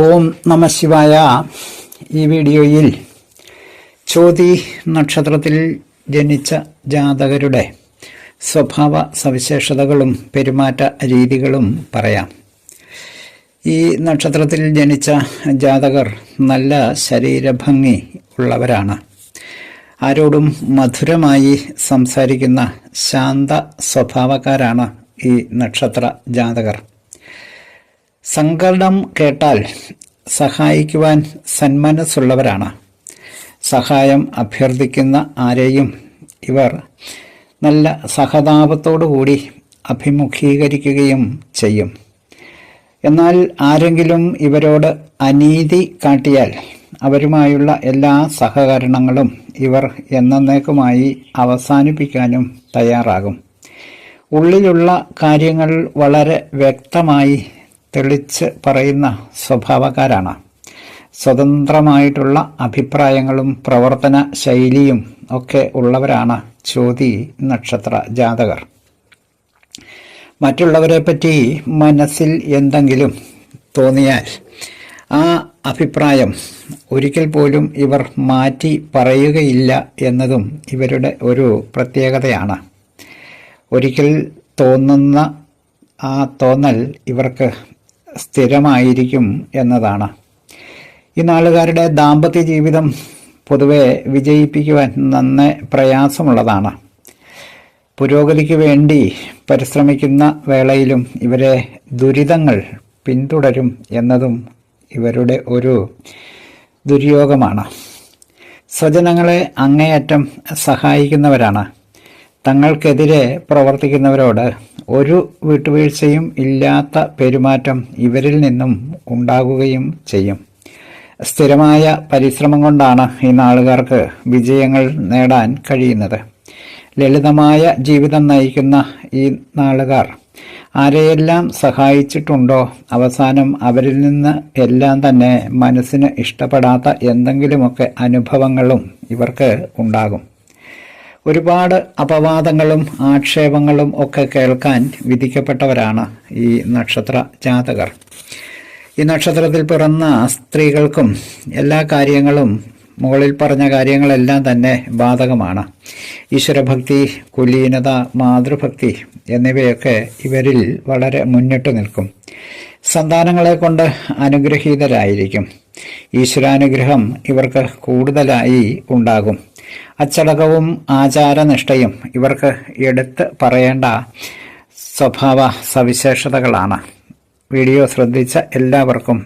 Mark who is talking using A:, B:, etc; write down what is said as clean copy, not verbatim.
A: ഓം നമ ശിവായ. ഈ വീഡിയോയിൽ ചോതി നക്ഷത്രത്തിൽ ജനിച്ച ജാതകരുടെ സ്വഭാവ സവിശേഷതകളും പെരുമാറ്റ രീതികളും പറയാം. ഈ നക്ഷത്രത്തിൽ ജനിച്ച ജാതകർ നല്ല ശരീരഭംഗി ഉള്ളവരാണ്. ആരോടും മധുരമായി സംസാരിക്കുന്ന ശാന്ത സ്വഭാവക്കാരാണ് ഈ നക്ഷത്ര ജാതകർ. സങ്കടം കേട്ടാൽ സഹായിക്കുവാൻ സന്മനസ്സുള്ളവരാണ്. സഹായം അഭ്യർത്ഥിക്കുന്ന ആരെയും ഇവർ നല്ല സഹതാപത്തോടുകൂടി അഭിമുഖീകരിക്കുകയും ചെയ്യും. എന്നാൽ ആരെങ്കിലും ഇവരോട് അനീതി കാട്ടിയാൽ അവരുമായുള്ള എല്ലാ സഹകരണങ്ങളും ഇവർ എന്നേക്കുമായി അവസാനിപ്പിക്കാനും തയ്യാറാകും. ഉള്ളിലുള്ള കാര്യങ്ങൾ വളരെ വ്യക്തമായി തെളിച്ച് പറയുന്ന സ്വഭാവക്കാരാണ്. സ്വതന്ത്രമായിട്ടുള്ള അഭിപ്രായങ്ങളും പ്രവർത്തന ശൈലിയും ഒക്കെ ഉള്ളവരാണ് ചോതി നക്ഷത്ര ജാതകർ. മറ്റുള്ളവരെ പറ്റി മനസ്സിൽ എന്തെങ്കിലും തോന്നിയാൽ ആ അഭിപ്രായം ഒരിക്കൽ പോലും ഇവർ മാറ്റി പറയുകയില്ല എന്നതും ഇവരുടെ ഒരു പ്രത്യേകതയാണ്. ഒരിക്കൽ തോന്നുന്ന ആ തോന്നൽ ഇവർക്ക് സ്ഥിരമായിരിക്കും എന്നതാണ്. ഈ നാളുകാരുടെ ദാമ്പത്യ ജീവിതം പൊതുവെ വിജയിപ്പിക്കുവാൻ നന്നേ പ്രയാസമുള്ളതാണ്. പുരോഗതിക്ക് വേണ്ടി പരിശ്രമിക്കുന്ന വേളയിലും ഇവരെ ദുരിതങ്ങൾ പിന്തുടരും എന്നതും ഇവരുടെ ഒരു ദുര്യോഗമാണ്. സ്വജനങ്ങളെ അങ്ങേയറ്റം സഹായിക്കുന്നവരാണ്. തങ്ങൾക്കെതിരെ പ്രവർത്തിക്കുന്നവരോട് ഒരു വിട്ടുവീഴ്ചയും ഇല്ലാത്ത പെരുമാറ്റം ഇവരിൽ നിന്നും ഉണ്ടാകുകയും ചെയ്യും. സ്ഥിരമായ പരിശ്രമം കൊണ്ടാണ് ഈ നാളുകാർക്ക് വിജയങ്ങൾ നേടാൻ കഴിയുന്നത്. ലളിതമായ ജീവിതം നയിക്കുന്ന ഈ നാളുകാർ ആരെയെല്ലാം സഹായിച്ചിട്ടുണ്ടോ അവസാനം അവരിൽ നിന്ന് എല്ലാം തന്നെ മനസ്സിന് ഇഷ്ടപ്പെടാത്ത എന്തെങ്കിലുമൊക്കെ അനുഭവങ്ങളും ഇവർക്ക് ഉണ്ടാകും. ഒരുപാട് അപവാദങ്ങളും ആക്ഷേപങ്ങളും ഒക്കെ കേൾക്കാൻ വിധിക്കപ്പെട്ടവരാണ് ഈ നക്ഷത്ര ജാതകർ. ഈ നക്ഷത്രത്തിൽ പിറന്ന സ്ത്രീകൾക്കും എല്ലാ കാര്യങ്ങളും മുകളിൽ പറഞ്ഞ കാര്യങ്ങളെല്ലാം തന്നെ ബാധകമാണ്. ഈശ്വരഭക്തി, കുലീനത, മാതൃഭക്തി എന്നിവയൊക്കെ ഇവരിൽ വളരെ മുന്നിട്ട് നിൽക്കും. സന്താനങ്ങളെ കൊണ്ട് അനുഗ്രഹീതരായിരിക്കും. ഈശ്വരാനുഗ്രഹം ഇവർക്ക് കൂടുതലായി ഉണ്ടാകും. അച്ചടക്കവും ആചാരനിഷ്ഠയും ഇവർക്ക് എടുത്ത് പറയേണ്ട സ്വഭാവ സവിശേഷതകളാണ്. വീഡിയോ ശ്രദ്ധിച്ച എല്ലാവർക്കും